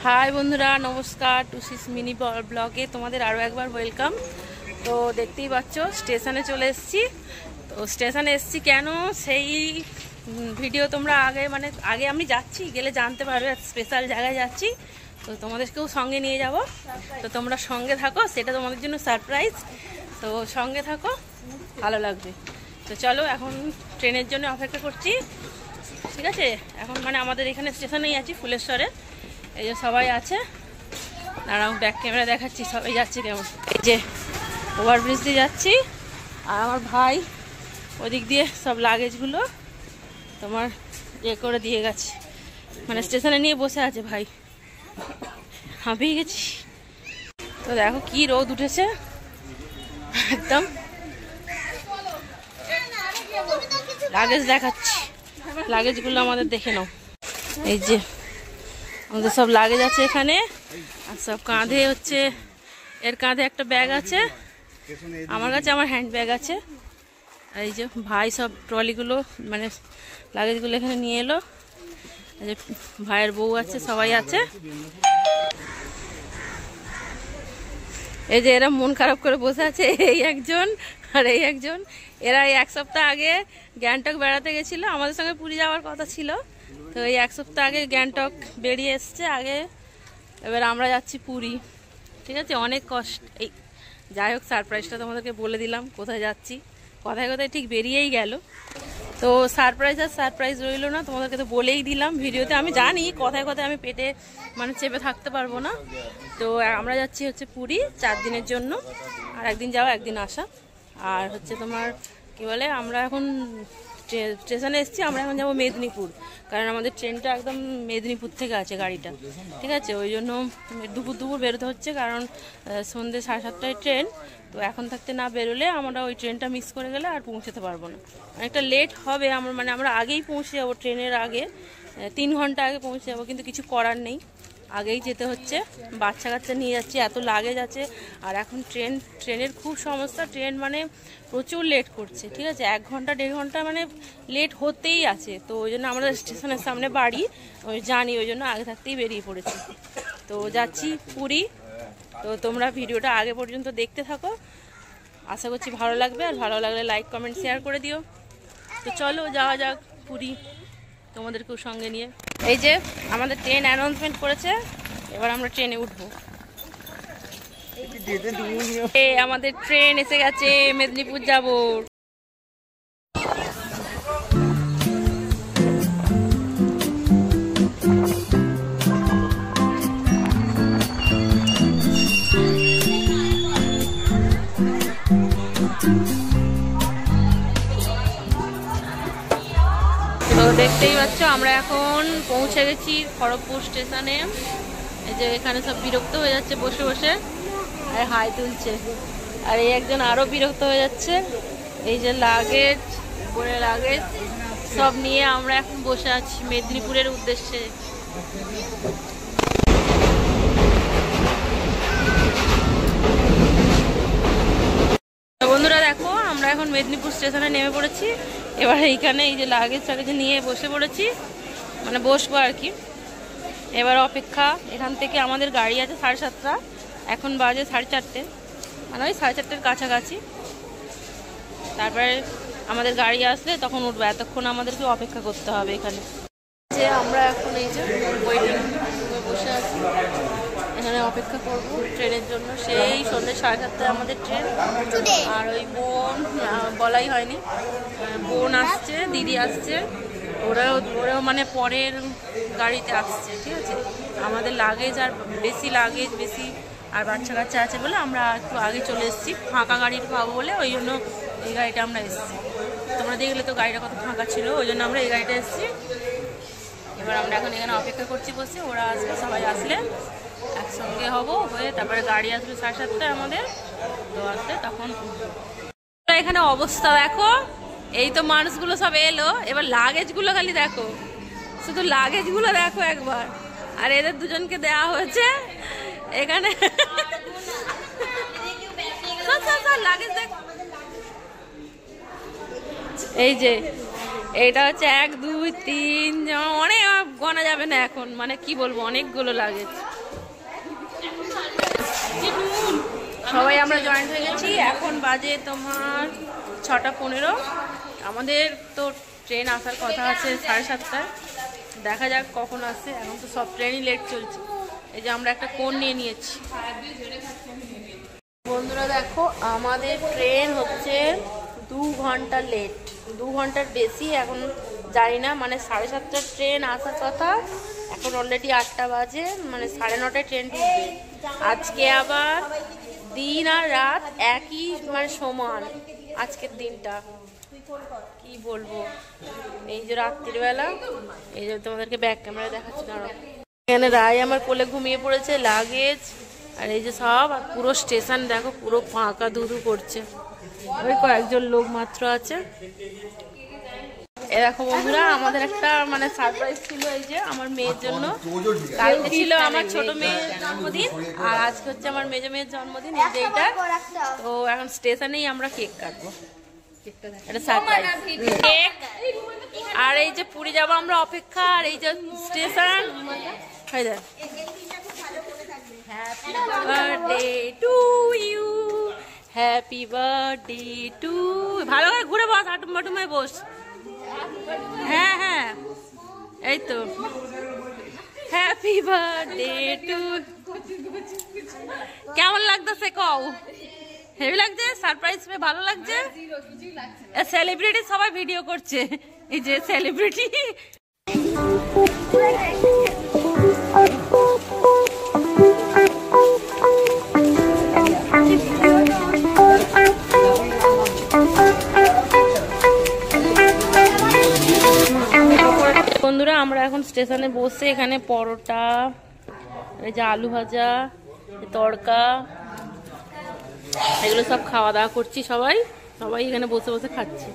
High বন্ধুরা, নমস্কার। টুসিস mini ব্লগে তোমাদের আরও একবার ওয়েলকাম। তো দেখতেই পাচ্ছ স্টেশনে চলে এসেছি। তো স্টেশনে এসেছি কেন, সেই ভিডিও তোমরা আগে আমি যাচ্ছি, গেলে জানতে পারবে। স্পেশাল জায়গায় যাচ্ছি, তো তোমাদেরকেও সঙ্গে নিয়ে যাব। তো তোমরা সঙ্গে থাকো, সেটা তোমাদের জন্য সারপ্রাইজ। তো সঙ্গে থাকো, ভালো লাগবে। তো চলো, এখন ট্রেনের জন্য অপেক্ষা করছি। ঠিক আছে, এখন আমাদের এখানে স্টেশনেই আছি, ফুলেশ্বরে। এই যে সবাই আছে, দাঁড়াও ব্যাক ক্যামেরা দেখাচ্ছি সবাই যাচ্ছে কেমন। এই যে ওভারব্রিজ দিয়ে যাচ্ছি, আর আমার ভাই ওদিক দিয়ে সব লাগেজগুলো তোমার করে দিয়ে গেছে, স্টেশনে নিয়ে বসে আছে ভাই। হাঁপিয়ে গেছি। তো দেখো কি রোদ উঠেছে একদম। লাগেজ দেখাচ্ছি, লাগেজগুলো আমাদের দেখে নাও। এই যে আমাদের সব লাগেজ আছে এখানে, আর সব কাঁধে হচ্ছে, এর কাঁধে একটা ব্যাগ আছে, আমার কাছে আমার হ্যান্ড ব্যাগ আছে। আর এই যে ভাই সব ট্রলিগুলো লাগেজগুলো এখানে নিয়ে এলো। এই যে ভাইয়ের বউ আছে, সবাই আছে। এই যে এরা মন খারাপ করে বসে আছে, এই একজন আর এই একজন। এরা এই এক সপ্তাহ আগে গ্যাংটক বেড়াতে গেছিল, আমাদের সঙ্গে পুরী যাওয়ার কথা ছিল। তো এই এক সপ্তাহ আগে গ্যাংটক বেরিয়ে এসছে আগে, এবার আমরা যাচ্ছি পুরী। ঠিক আছে, অনেক কষ্ট। এই যাই হোক, সারপ্রাইজটা তোমাদেরকে বলে দিলাম কোথায় যাচ্ছি। কথায় কথায় ঠিক বেরিয়েই গেল। তো সারপ্রাইজ আর সারপ্রাইজ রইল না, তোমাদেরকে তো বলেই দিলাম ভিডিওতে। আমি জানি কথায় কথায় আমি পেটে চেপে থাকতে পারবো না। তো আমরা যাচ্ছি হচ্ছে পুরী 4 দিনের জন্য, আর একদিন যাওয়া একদিন আসা। আর হচ্ছে তোমার কি বলে, আমরা এখন স্টেশনে এসেছি, আমরা এখন যাবো মেদিনীপুর, কারণ আমাদের ট্রেনটা একদম মেদিনীপুর থেকে আছে গাড়িটা। ঠিক আছে, ওই জন্য দুপুর বেরোতে হচ্ছে, কারণ সন্ধ্যে 7:30টায় ট্রেন। তো এখন থাকতে না বেরোলে আমরা ওই ট্রেনটা মিস করে গেলে আর পৌঁছাতে পারবো না, অনেকটা লেট হবে। আমরা আগেই পৌঁছে যাবো, ট্রেনের আগে 3 ঘন্টা আগে পৌঁছে যাবো, কিন্তু কিছু করার নেই, আগেই যেতে হচ্ছে। বাচ্চা কাচ্চা নিয়ে যাচ্ছি, এত লাগেজ আছে। আর এখন ট্রেনের খুব সমস্যা, ট্রেন প্রচুর লেট করছে। ঠিক আছে, 1 ঘন্টা 1.5 ঘন্টা লেট হতেই আছে। তো ওই জন্য আমরা স্টেশনের সামনে বাড়ি জানি, ওই জন্য আগে থাকতেই বেরিয়ে পড়েছি। তো যাচ্ছি পুরী। তো তোমরা ভিডিওটা আগে পর্যন্ত দেখতে থাকো, আশা করছি ভালো লাগবে। আর ভালো লাগলে লাইক কমেন্ট শেয়ার করে দিও। তো চলো যাওয়া যাক পুরী, তোমাদেরকেও সঙ্গে নিয়ে। এই যে আমাদের ট্রেন অ্যানাউন্সমেন্ট করেছে, এবার আমরা ট্রেনে উঠবো। আমাদের ট্রেন এসে গেছে, মেদিনীপুর যাবো। তো দেখতেই পাচ্ছ আমরা এখন পৌঁছে গেছি খড়গপুর স্টেশনে। এই যে এখানে সব বিরক্ত হয়ে যাচ্ছে বসে বসে, আর হাই তুলছে। আর এই একজন আরো বিরক্ত হয়ে যাচ্ছে। এই যে লাগেজ, উপরে লাগেজ সব নিয়ে আমরা এখন বসে আছি মেদিনীপুরের উদ্দেশ্যে। বন্ধুরা দেখো, আমরা এখন মেদিনীপুর স্টেশনে নেমে পড়েছি। এবার এইখানে এই যে লাগেজ নিয়ে বসে পড়েছি, বসবো আর কি। এবার অপেক্ষা, এখান থেকে আমাদের গাড়ি আছে 7:30, এখন বাজে 4:30, ওই 4:30-এর কাছাকাছি। তারপরে আমাদের গাড়ি আসলে তখন উঠবো, এতক্ষণ আমাদেরকে অপেক্ষা করতে হবে এখানে। যে আমরা এখন এই যে ওয়েটিং বসে আছি, এখানে অপেক্ষা করবো ট্রেনের জন্য। সেই সন্ধ্যে 7:30টায় আমাদের ট্রেন। আর ওই বোন, বলাই হয়নি, বোন আসছে, দিদি আসছে, ওরাও পরের গাড়িতে আসছে। ঠিক আছে, আমাদের লাগেজ আর বেশি আর বাচ্চা কাচ্চা আছে বলে আমরা একটু আগে চলে এসেছি, ফাঁকা গাড়ির পাবো বলে। ওই জন্য এই গাড়িটা আমরা এসেছি। তোমরা দেখলে তো গাড়িটা কত ফাঁকা ছিল, ওই জন্য আমরা এই গাড়িটা এসেছি। এবার আমরা এখন এখানে অপেক্ষা করছি বসে, ওরা আসবে, সবাই আসলে একসঙ্গে হবো, হয়ে তারপরে গাড়ি আসবে 7:30টায় আমাদের। তো আসলে তখন এখানে অবস্থা দেখো, এই তো মানুষগুলো সব এলো। এবার লাগেজগুলো খালি দেখো, শুধু লাগেজগুলো দেখো একবার। আর এদের দুজনকে দেয়া হয়েছে এখানে লাগেজ দেখ। এই যে এইটা হচ্ছে 1 2 3, অনেক গোনা যাবে না এখন, কি বলবো, অনেকগুলো লাগেজ। সবাই আমরা জয়েন্ট হয়ে গেছি। এখন বাজে তোমার 6:15। আমাদের তো ট্রেন আসার কথা আছে 7:30টায়, দেখা যাক কখন আসে। এখন তো সব ট্রেনই লেট চলছে। এই যে আমরা একটা কোন নিয়ে নিয়েছি। বন্ধুরা দেখো, আমাদের ট্রেন হচ্ছে 2 ঘন্টা লেট, 2 ঘন্টার বেশি। এখন জানি না, মানে 7:30টার ট্রেন আসার কথা, এখন অলরেডি 8টা বাজে, মানে 9:30টায় ট্রেন ঢুকবে। আজকে আবার দিন আর রাত একই, মানে সমান আজকের দিনটা। কি বলবো, এই যে রাত্রির বেলা, এই যে তোমাদেরকে ব্যাক ক্যামেরা দেখাচ্ছি না। এখানে রায় আমার কোলে ঘুমিয়ে পড়েছে, লাগেজ আর এই যে সব। আর পুরো স্টেশন দেখো পুরো ফাঁকা, ধুধু করছে, ওই কয়েকজন লোক মাত্র আছে। এ দেখো বন্ধুরা, আমাদের একটা মানে সারপ্রাইজ ছিল এই যে আমার মেয়ের জন্য। কালকে ছিল আমার ছোট মেয়ের জন্মদিন, আর আজকে হচ্ছে আমার মেজো মেয়ের জন্মদিন, এই যে এইটা। তো এখন স্টেশনেই আমরা কেক কাটবো, এটা সারপ্রাইজ কেক। আর এই যে পুরী যাবো আমরা, অপেক্ষা। আর এই যে station. Happy birthday to you, happy birthday to. ভালো করে ঘুরে বস, হাঁটুমায় বস। হ্যাঁ হ্যাঁ, এই তো হ্যাপি বার্থডে টু। কেমন লাগতেছে কও? হেভি লাগছে, সারপ্রাইজ পেয়ে ভালো লাগছে। সেলিব্রিটি সবাই ভিডিও করছে, এই যে সেলিব্রিটি। বন্ধুরা আমরা এখন স্টেশনে বসে, এখানে পরোটা, এই যে আলু ভাজা, তড়কা, এগুলো সব খাওয়া দাওয়া করছি। সবাই এখানে বসে বসে খাচ্ছি।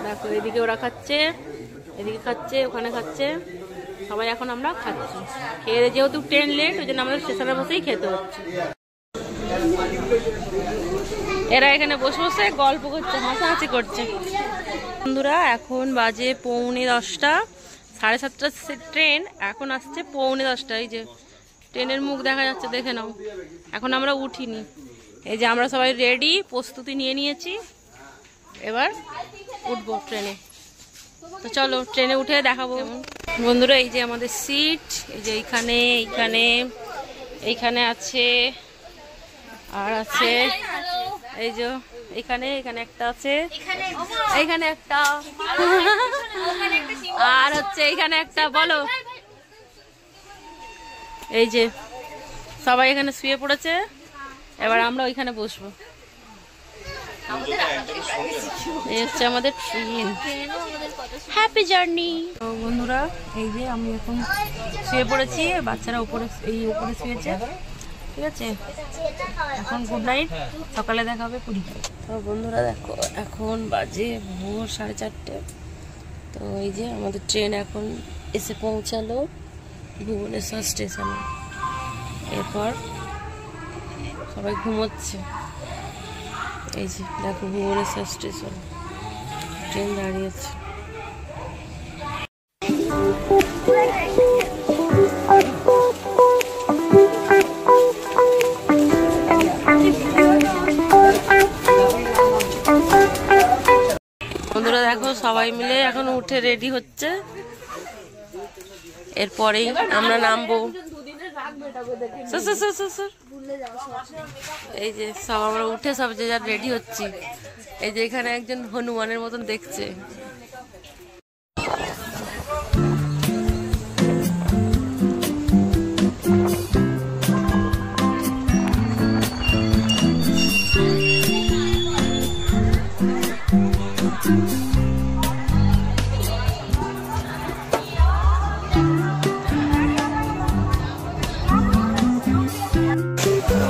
দেখো এদিকে ওরা খাচ্ছে, এদিকে খাচ্ছে, ওখানে খাচ্ছে, সবাই এখন আমরা খাচ্ছি। খেয়ে যেহেতু ট্রেন লেট, ওই জন্য আমাদের স্টেশনে বসেই খেতে হচ্ছে। এরা এখানে বসে বসে গল্প করছে, হাসাহাসি করছে। বন্ধুরা এখন বাজে 9:45, 7:30টার ট্রেন, এখন আসছে 9:45। এই যে ট্রেনের মুখ দেখা যাচ্ছে, দেখে নাও। এখন আমরা উঠিনি, এই যে আমরা সবাই রেডি, প্রস্তুতি নিয়ে নিয়েছি, এবার উঠবো ট্রেনে। তো চলো ট্রেনে উঠে দেখাবো। বন্ধুরা এই যে আমাদের সিট, এই যে এইখানে এইখানে এইখানে আছে, আর আছে এই যে এখানে একটা আছে, এইখানে একটা, আর হচ্ছে এইখানে একটা। বলো, এই যে সবাই এখানে শুয়ে পড়েছে, এবার আমরা ওইখানে বসবো। এই হচ্ছে আমাদের ট্রেন। Happy journey. তো বন্ধুরা এই যে আমি এখন শুয়ে পড়েছি, বাচ্চারা উপরে শুয়েছে, ঠিক আছে। এখন গুড নাইট, সকালে দেখা হবে পুরী। তো বন্ধুরা দেখো, এখন বাজে ভোর 4:30। তো এই যে আমাদের ট্রেন এখন এসে পৌঁছালো ভুবনেশ্বর স্টেশনে। এরপর সবাই ঘুমোচ্ছে। এই যে দেখো ভুবনেশ্বর স্টেশন, ট্রেন দাঁড়িয়েছে। বন্ধুরা দেখো সবাই মিলে এখন উঠে রেডি হচ্ছে, এরপরেই আমরা নামবো। এই যে সব আমরা উঠে সব যে যার রেডি হচ্ছি। এই যে এখানে একজন হনুমানের মতন দেখছে।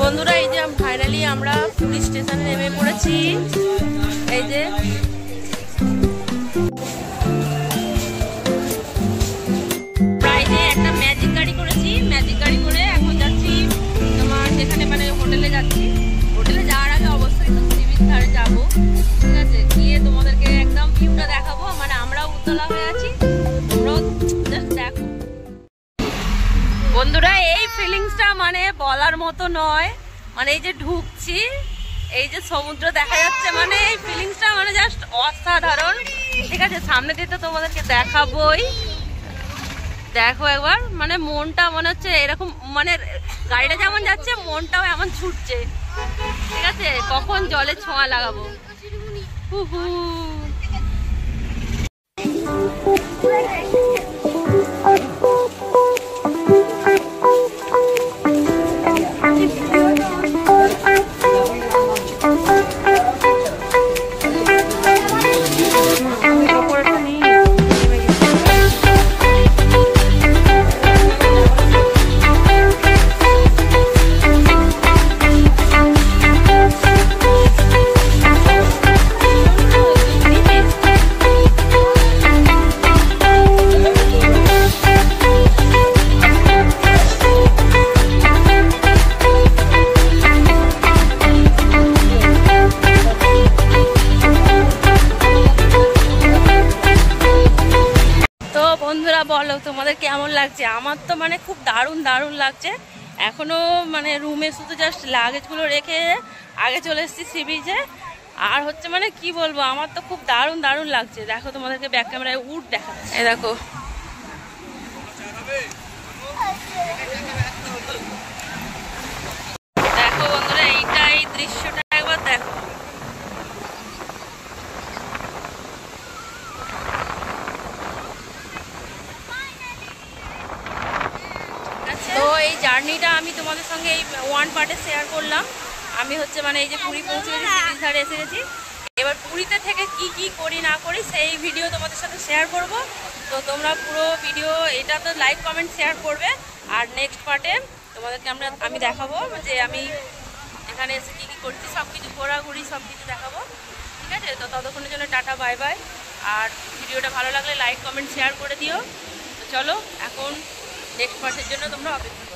বন্ধুরা এই যে ফাইনালি আমরা পুরী স্টেশনে নেমে পড়েছি। এই যে একটা ম্যাজিক গাড়ি করেছি, ম্যাজিক গাড়ি করে এখন যাচ্ছি তোমার যেখানে মানে হোটেলে যাচ্ছি। হোটেলে যাওয়ার আগে অবশ্যই তো সি বিচ ধারে যাবো, ঠিক আছে। গিয়ে তোমাদেরকে একদম ভিউটা দেখাবো, মানে আমরাও উতলা হয়ে আছি, তোমরাও জাস্ট দেখো। বন্ধুরা এই ফিলিংসটা ফিলিংসটা মানে বলার মতো নয়। মানে এই যে ঢুকছি, এই যে সমুদ্র দেখা যাচ্ছে, মানে এই ফিলিংসটা মানে জাস্ট অসাধারণ। ঠিক আছে, সামনে দিয়ে তো তোমাদেরকে দেখাবোই, দেখো একবার। মানে মনটা মনে হচ্ছে এরকম, মানে গাড়িটা যেমন যাচ্ছে মনটাও এমন ছুটছে। ঠিক আছে, কখন জলে ছোঁয়া লাগাবো। হুহু। বন্ধুরা বলো তোমাদের কেমন লাগছে? আমার তো মানে খুব দারুণ দারুণ লাগছে। এখনো মানে রুমে শুধু জাস্ট লাগেজগুলো রেখে আগে চলে এসেছি সি বিচে। আর হচ্ছে মানে কি বলবো, আমার তো খুব দারুণ দারুণ লাগছে। দেখো তোমাদেরকে ব্যাক ক্যামেরায় উড দেখাচ্ছে, এই দেখো। দেখো বন্ধুরা, এই দৃশ্যটা একবার দেখো। তো এই জার্নিটা আমি তোমাদের সঙ্গে এই ওয়ান পার্টে শেয়ার করলাম। আমি হচ্ছে মানে এই যে পুরী পৌঁছে গেছি, সি বিচ ধারে এসে গেছি। এবার পুরীতে থেকে কি কি করি না করি সেই ভিডিও তোমাদের সাথে শেয়ার করব। তো তোমরা পুরো ভিডিও এটা তো লাইক কমেন্ট শেয়ার করবে। আর নেক্সট পার্টে তোমাদেরকে আমি দেখাবো যে আমি এখানে এসে কী কী করছি, সব কিছু ঘোরাঘুরি সব কিছু দেখাবো। ঠিক আছে, তো ততক্ষণের জন্য টাটা বাই বাই। আর ভিডিওটা ভালো লাগলে লাইক কমেন্ট শেয়ার করে দিও। তো চলো এখন নেক্সট পার্টের জন্য তোমরা অপেক্ষা।